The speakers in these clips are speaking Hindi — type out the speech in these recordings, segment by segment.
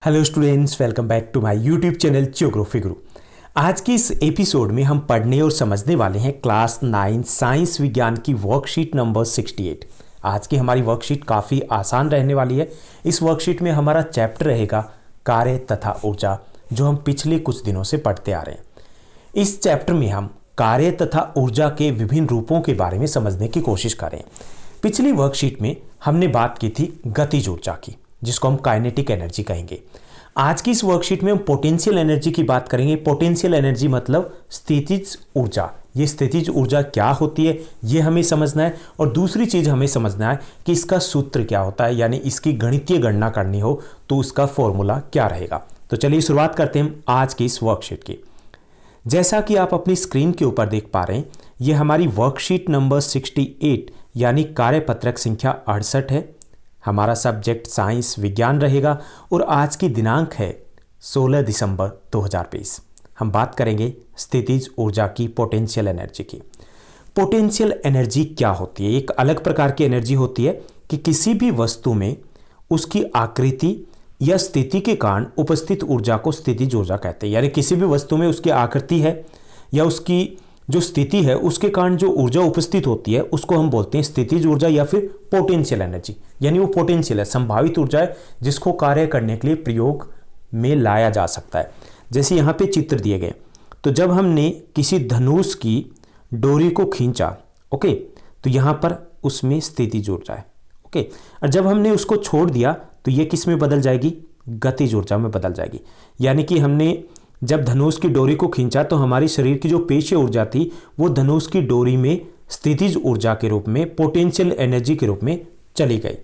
Hello students, welcome back to my YouTube channel geography guru. आज की इस एपिसोड में हम पढ़ने और समझने वाले हैं क्लास 9 साइंस विज्ञान की वर्कशीट नंबर 68। आज की हमारी वर्कशीट काफ़ी आसान रहने वाली है। इस वर्कशीट में हमारा चैप्टर रहेगा कार्य तथा ऊर्जा, जो हम पिछले कुछ दिनों से पढ़ते आ रहे हैं। इस चैप्टर में हम कार्य तथा ऊर्जा के विभिन्न रूपों के बारे में समझने की कोशिश करें। पिछली वर्कशीट में हमने बात की थी गतिज ऊर्जा की, जिसको हम काइनेटिक एनर्जी कहेंगे। आज की इस वर्कशीट में हम पोटेंशियल एनर्जी की बात करेंगे। पोटेंशियल एनर्जी मतलब स्थितिज ऊर्जा। ये स्थितिज ऊर्जा क्या होती है ये हमें समझना है, और दूसरी चीज हमें समझना है कि इसका सूत्र क्या होता है, यानी इसकी गणितीय गणना करनी हो तो उसका फॉर्मूला क्या रहेगा। तो चलिए शुरुआत करते हैं आज की इस वर्कशीट की। जैसा कि आप अपनी स्क्रीन के ऊपर देख पा रहे हैं, ये हमारी वर्कशीट नंबर 68 यानी कार्यपत्रक संख्या 68 है। हमारा सब्जेक्ट साइंस विज्ञान रहेगा और आज की दिनांक है 16 दिसंबर 2020। हम बात करेंगे स्थितिज ऊर्जा की, पोटेंशियल एनर्जी की। पोटेंशियल एनर्जी क्या होती है? एक अलग प्रकार की एनर्जी होती है कि किसी भी वस्तु में उसकी आकृति या स्थिति के कारण उपस्थित ऊर्जा को स्थितिज ऊर्जा कहते हैं। यानी किसी भी वस्तु में उसकी आकृति है या उसकी जो स्थिति है उसके कारण जो ऊर्जा उपस्थित होती है उसको हम बोलते हैं स्थितिज ऊर्जा या फिर पोटेंशियल एनर्जी। यानी वो पोटेंशियल है, संभावित ऊर्जा है जिसको कार्य करने के लिए प्रयोग में लाया जा सकता है। जैसे यहाँ पे चित्र दिए गए, तो जब हमने किसी धनुष की डोरी को खींचा, ओके, तो यहाँ पर उसमें स्थितिज ऊर्जा है, ओके। और जब हमने उसको छोड़ दिया तो ये किस में बदल जाएगी? गतिज ऊर्जा में बदल जाएगी। यानी कि हमने जब धनुष की डोरी को खींचा तो हमारी शरीर की जो पेशीय ऊर्जा थी वो धनुष की डोरी में स्थितिज ऊर्जा के रूप में, पोटेंशियल एनर्जी के रूप में चली गई।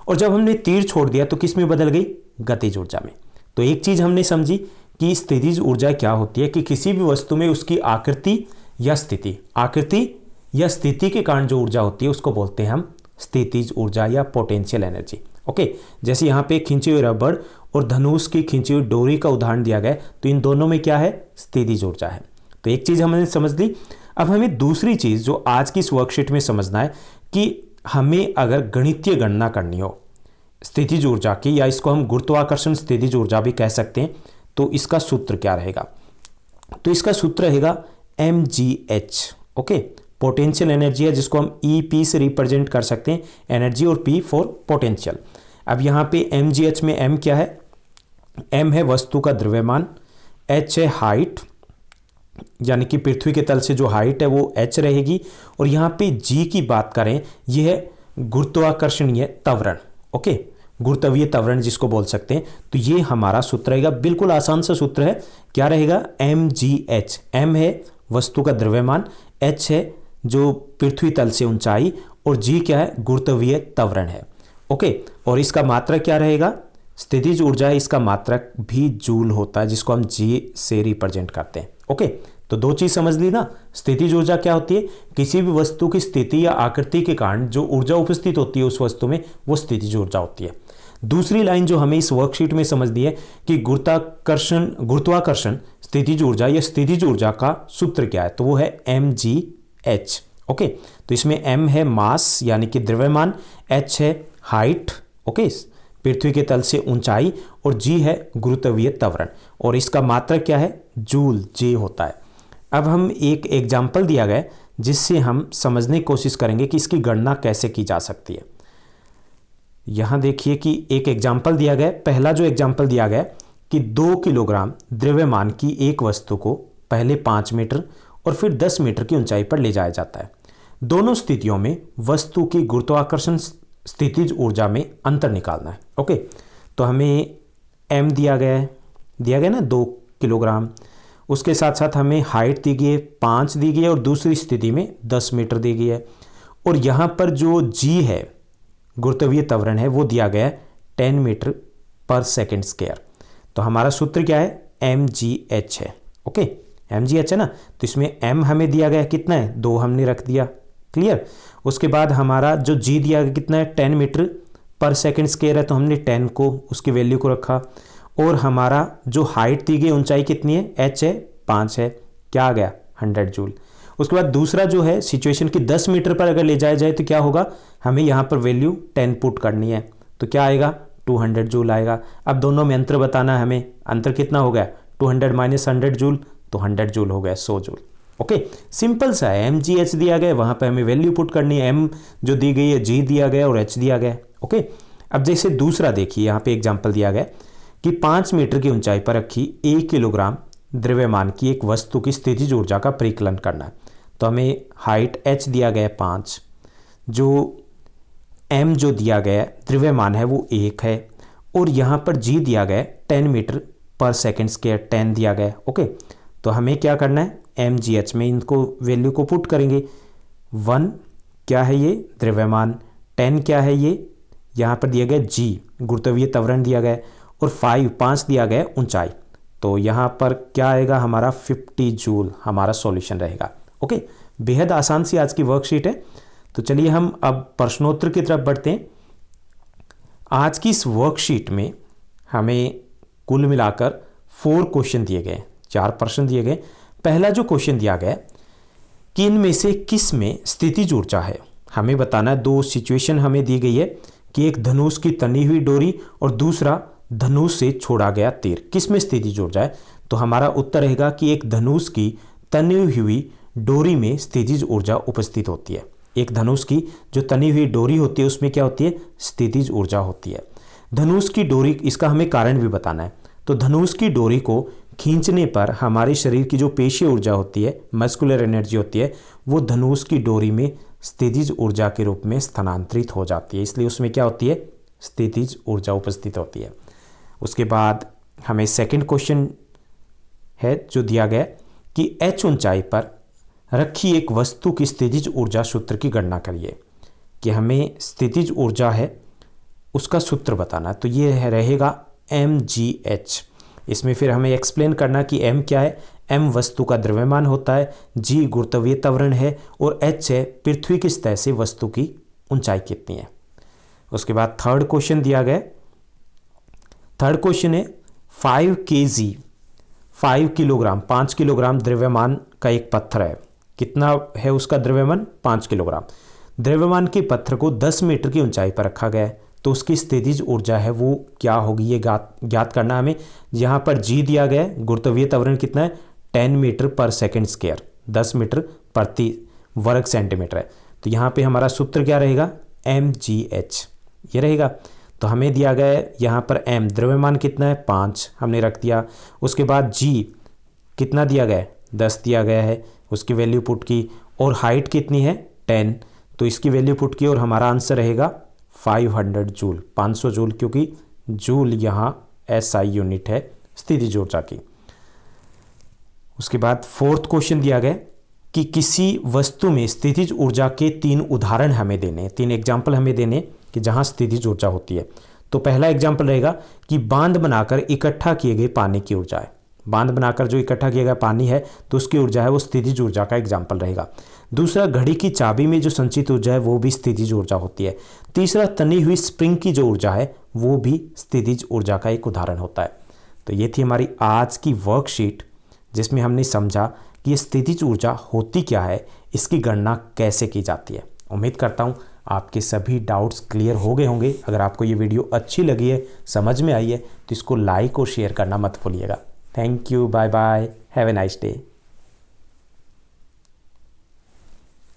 और जब हमने तीर छोड़ दिया तो किस में बदल गई? गतिज ऊर्जा में। तो एक चीज हमने समझी कि स्थितिज ऊर्जा क्या होती है कि किसी भी वस्तु में उसकी आकृति या स्थिति के कारण जो ऊर्जा होती है उसको बोलते हैं हम स्थितिज ऊर्जा या पोटेंशियल एनर्जी, ओके। जैसे यहाँ पे खींचे हुए रबड़ और धनुष की खींची हुई डोरी का उदाहरण दिया गया, तो इन दोनों में क्या है? स्थितिज ऊर्जा है। तो एक चीज हमने समझ ली। अब हमें दूसरी चीज जो आज की इस वर्कशीट में समझना है कि हमें अगर गणितीय गणना करनी हो स्थितिज ऊर्जा की, या इसको हम गुरुत्वाकर्षण स्थितिज ऊर्जा भी कह सकते हैं, तो इसका सूत्र क्या रहेगा? तो इसका सूत्र रहेगा mgh, ओके। पोटेंशियल एनर्जी है जिसको हम EP से रिप्रेजेंट कर सकते हैं, एनर्जी, और P फॉर पोटेंशियल। अब यहाँ पे mgh में m क्या है? m है वस्तु का द्रव्यमान, h है हाइट, यानी कि पृथ्वी के तल से जो हाइट है वो h रहेगी, और यहाँ पे g की बात करें, यह है गुरुत्वाकर्षणीय त्वरण, ओके, गुरुत्वीय त्वरण जिसको बोल सकते हैं। तो ये हमारा सूत्र रहेगा, बिल्कुल आसान सा सूत्र है। क्या रहेगा? mgh। m है वस्तु का द्रव्यमान, h है जो पृथ्वी तल से ऊंचाई, और g क्या है? गुरुत्वीय त्वरण है, ओके। और इसका मात्रक क्या रहेगा? स्थितिज ऊर्जा है, इसका मात्रक भी जूल होता है जिसको हम g से रिप्रेजेंट करते हैं, ओके। तो दो चीज समझ ली ना। स्थितिज ऊर्जा क्या होती है? किसी भी वस्तु की स्थिति या आकृति के कारण जो ऊर्जा उपस्थित होती है उस वस्तु में, वो स्थितिज ऊर्जा होती है। दूसरी लाइन जो हमें इस वर्कशीट में समझनी है कि गुरुत्वाकर्षण स्थितिज ऊर्जा या स्थितिज ऊर्जा का सूत्र क्या है, तो वो है mgh, ओके। तो इसमें m है मास यानी कि द्रव्यमान, h है हाइट, ओके, पृथ्वी के तल से ऊंचाई, और g है गुरुत्वीय त्वरण, और इसका मात्रक क्या है? जूल, j होता है। अब हम एक एग्जाम्पल दिया गया जिससे हम समझने की कोशिश करेंगे कि इसकी गणना कैसे की जा सकती है। यहाँ देखिए कि एक एग्जाम्पल दिया गया। पहला जो एग्जाम्पल दिया गया कि 2 किलोग्राम द्रव्यमान की एक वस्तु को पहले 5 मीटर और फिर 10 मीटर की ऊंचाई पर ले जाया जाता है। दोनों स्थितियों में वस्तु की गुरुत्वाकर्षण स्थितिज ऊर्जा में अंतर निकालना है, ओके। तो हमें m दिया गया ना 2 किलोग्राम, उसके साथ साथ हमें हाइट दी गई है 5 दी गई है, और दूसरी स्थिति में 10 मीटर दी गई है, और यहाँ पर जो g है गुरुत्वीय त्वरण है वो दिया गया है 10 मीटर पर सेकेंड स्क्वायर। तो हमारा सूत्र क्या है? mgh है, ओके, mgh है ना। तो इसमें m हमें दिया गया कितना है? 2 हमने रख दिया, क्लियर। उसके बाद हमारा जो g दिया गया कितना है? 10 मीटर पर सेकेंड स्क्वायर है, तो हमने 10 को, उसकी वैल्यू को रखा। और हमारा जो हाइट दी गई, ऊंचाई कितनी है? h है 5 है, क्या आ गया? 100 जूल। उसके बाद दूसरा जो है सिचुएशन की 10 मीटर पर अगर ले जाया जाए तो क्या होगा? हमें यहाँ पर वैल्यू 10 पुट करनी है, तो क्या आएगा? 200 जूल आएगा। अब दोनों में अंतर बताना है हमें, अंतर कितना हो गया 200 माइनस 100 जूल, तो 100 जूल हो गया 100 जूल। ओके, सिंपल सा है, mgh दिया गया, वहाँ पे हमें वैल्यू पुट करनी है, m जो दी गई है, g दिया गया और h दिया गया। ओके, अब जैसे दूसरा देखिए, यहाँ पे एग्जाम्पल दिया गया कि 5 मीटर की ऊंचाई पर रखी 1 किलोग्राम द्रव्यमान की एक वस्तु की स्थितिज ऊर्जा का परिकलन करना है। तो हमें हाइट h दिया गया 5, जो m जो दिया गया द्रव्यमान है वो 1 है, और यहाँ पर g दिया गया 10 मीटर पर सेकेंड स्क्वायर, 10 दिया गया। ओके, तो हमें क्या करना है, mgh में इनको वैल्यू को पुट करेंगे। 1 क्या है ये द्रव्यमान, 10 क्या है ये, यहाँ पर दिया गया g गुरुत्वीय त्वरण दिया गया, और 5 दिया गया ऊंचाई। तो यहाँ पर क्या आएगा हमारा 50 जूल हमारा सॉल्यूशन रहेगा। ओके, बेहद आसान सी आज की वर्कशीट है। तो चलिए हम अब प्रश्नोत्तर की तरफ बढ़ते हैं। आज की इस वर्कशीट में हमें कुल मिलाकर 4 क्वेश्चन दिए गए, 4 प्रश्न दिए गए। पहला जो क्वेश्चन दिया गया कि इनमें से किस में स्थितिज ऊर्जा है, हमें बताना है। 2 सिचुएशन हमें दी गई है कि एक धनुष की तनी हुई डोरी और दूसरा धनुष से छोड़ा गया तीर, किस में स्थितिज ऊर्जा है। तो हमारा उत्तर रहेगा कि एक धनुष की तनी हुई डोरी में स्थितिज ऊर्जा उपस्थित होती है। एक धनुष की जो तनी हुई डोरी होती है उसमें क्या होती है, स्थितिज ऊर्जा होती है। धनुष की डोरी, इसका हमें कारण भी बताना है। तो धनुष की डोरी को खींचने पर हमारे शरीर की जो पेशीय ऊर्जा होती है, मस्कुलर एनर्जी होती है, वो धनुष की डोरी में स्थितिज ऊर्जा के रूप में स्थानांतरित हो जाती है, इसलिए उसमें क्या होती है, स्थितिज ऊर्जा उपस्थित होती है। उसके बाद हमें सेकंड क्वेश्चन है जो दिया गया कि h ऊंचाई पर रखी एक वस्तु की स्थितिज ऊर्जा सूत्र की गणना करिए, कि हमें स्थितिज ऊर्जा है उसका सूत्र बताना है। तो ये है रहेगा mgh। इसमें फिर हमें एक्सप्लेन करना कि m क्या है, m वस्तु का द्रव्यमान होता है, g गुरुत्वीय त्वरण है, और h है पृथ्वी की सतह से वस्तु की ऊंचाई कितनी है। उसके बाद थर्ड क्वेश्चन दिया गया, थर्ड क्वेश्चन है 5 kg 5 किलोग्राम 5 किलोग्राम द्रव्यमान का एक पत्थर है, कितना है उसका द्रव्यमान 5 किलोग्राम। द्रव्यमान के पत्थर को 10 मीटर की ऊंचाई पर रखा गया है, तो उसकी स्थितिज ऊर्जा है वो क्या होगी, ये ज्ञात करना हमें। यहाँ पर g दिया गया है, गुरुत्वीय त्वरण कितना है 10 मीटर पर सेकेंड स्क्वायर, 10 मीटर प्रति वर्ग सेंटीमीटर है। तो यहाँ पे हमारा सूत्र क्या रहेगा, mgh ये रहेगा। तो हमें दिया गया है यहाँ पर m द्रव्यमान कितना है 5 हमने रख दिया। उसके बाद g कितना दिया गया है 10 दिया गया है, उसकी वैल्यू पुट की, और हाइट कितनी है 10, तो इसकी वैल्यू पुट की, और हमारा आंसर रहेगा 500 जूल, 500 जूल, क्योंकि जूल यहाँ SI यूनिट है स्थितिज ऊर्जा की। उसके बाद फोर्थ क्वेश्चन दिया गया कि किसी वस्तु में स्थितिज ऊर्जा के 3 उदाहरण हमें देने, 3 एग्जाम्पल हमें देने कि जहाँ स्थितिज ऊर्जा होती है। तो पहला एग्जाम्पल रहेगा कि बांध बनाकर इकट्ठा किए गए पानी की ऊर्जा है, बांध बनाकर जो इकट्ठा किया गया पानी है तो उसकी ऊर्जा है वो स्थितिज ऊर्जा का एग्जाम्पल रहेगा। दूसरा, घड़ी की चाबी में जो संचित ऊर्जा है वो भी स्थितिज ऊर्जा होती है। तीसरा, तनी हुई स्प्रिंग की जो ऊर्जा है वो भी स्थितिज ऊर्जा का एक उदाहरण होता है। तो ये थी हमारी आज की वर्कशीट, जिसमें हमने समझा कि ये स्थितिज ऊर्जा होती क्या है, इसकी गणना कैसे की जाती है। उम्मीद करता हूँ आपके सभी डाउट्स क्लियर हो गए होंगे। अगर आपको ये वीडियो अच्छी लगी है, समझ में आई है, तो इसको लाइक और शेयर करना मत भूलिएगा। Thank you, bye bye, have a nice day.